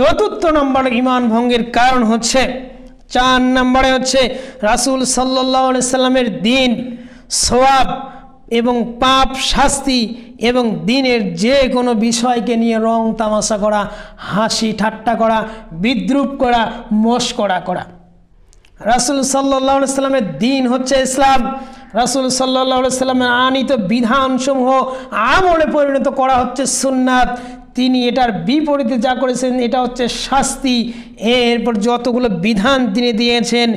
চতুর্থ নম্বর ঈমান ভঙ্গের কারণ হচ্ছে 4 নম্বরে হচ্ছে রাসূল সাল্লাল্লাহু আলাইহি সাল্লামের দ্বীন সওয়াব এবং পাপ শাস্তি এবং দ্বীনের যে কোনো বিষয়কে নিয়ে রং তামাশা করা, হাসি ঠাট্টা করা, বিদ্রূপ করা, মশকরা করা। রাসূল সাল্লাল্লাহু আলাইহি সাল্লামের দ্বীন হচ্ছে ইসলাম। রাসূল সাল্লাল্লাহু আলাইহি সাল্লামের আনিত বিধানসমূহ আমলে পরিণত করা হচ্ছে সুন্নাত। তিনি এটার বিপরীতে যা করেছেন এটা হচ্ছে শাস্তি। এরপর যতগুলো বিধান তিনি দিয়েছেন,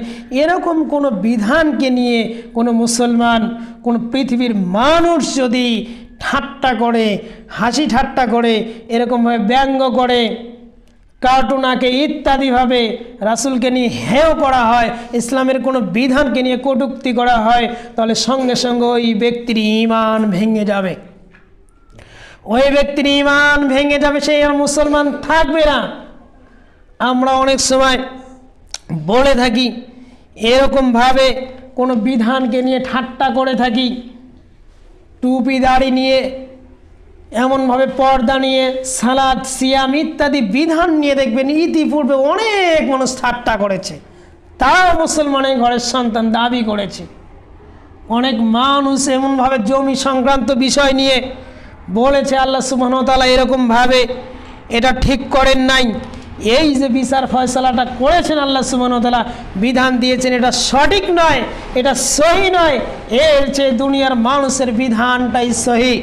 এরকম কোনো বিধানকে নিয়ে কোনো মুসলমান, কোনো পৃথিবীর মানুষ যদি ঠাট্টা করে, হাসি ঠাট্টা করে, এরকমভাবে ব্যঙ্গ করে, কার্টুন আঁকে ইত্যাদিভাবে রাসূলকে নিয়ে হেয় করা হয়, ইসলামের কোনো বিধানকে নিয়ে কটূক্তি করা হয়, তাহলে সঙ্গে সঙ্গে ওই ব্যক্তির ঈমান ভেঙে যাবে। ওই ব্যক্তির ঈমান ভেঙে যাবে, সেই আর মুসলমান থাকবে না। আমরা অনেক সময় বলে থাকি, এরকমভাবে কোনো বিধানকে নিয়ে ঠাট্টা করে থাকি, টুপি দাড়ি নিয়ে, এমনভাবে পর্দা নিয়ে, সালাত সিয়াম ইত্যাদি বিধান নিয়ে দেখবেন ইতিপূর্বে অনেক মানুষ ঠাট্টা করেছে, তারাও মুসলমানের ঘরের সন্তান দাবি করেছে। অনেক মানুষ এমনভাবে জমি সংক্রান্ত বিষয় নিয়ে বলেছে আল্লাহ সুবহানাহু ওয়া তাআলা এরকমভাবে এটা ঠিক করেন নাই, এই যে বিচার ফয়সালাটা করেছেন আল্লাহ সুবহানাহু ওয়া তাআলা বিধান দিয়েছেন এটা সঠিক নয়, এটা সহি নয়, এর চেয়ে দুনিয়ার মানুষের বিধানটাই সহি।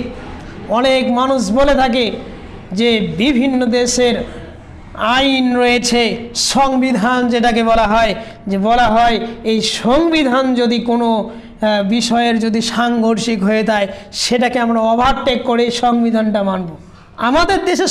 অনেক মানুষ বলে থাকে যে বিভিন্ন দেশের আইন রয়েছে, সংবিধান যেটাকে বলা হয়, যে বলা হয় এই সংবিধান যদি কোনো বিষয়ের যদি সাংঘর্ষিক হয়ে যায় সেটাকে আমরা ওভারটেক করে সংবিধানটা মানব। আমাদের দেশে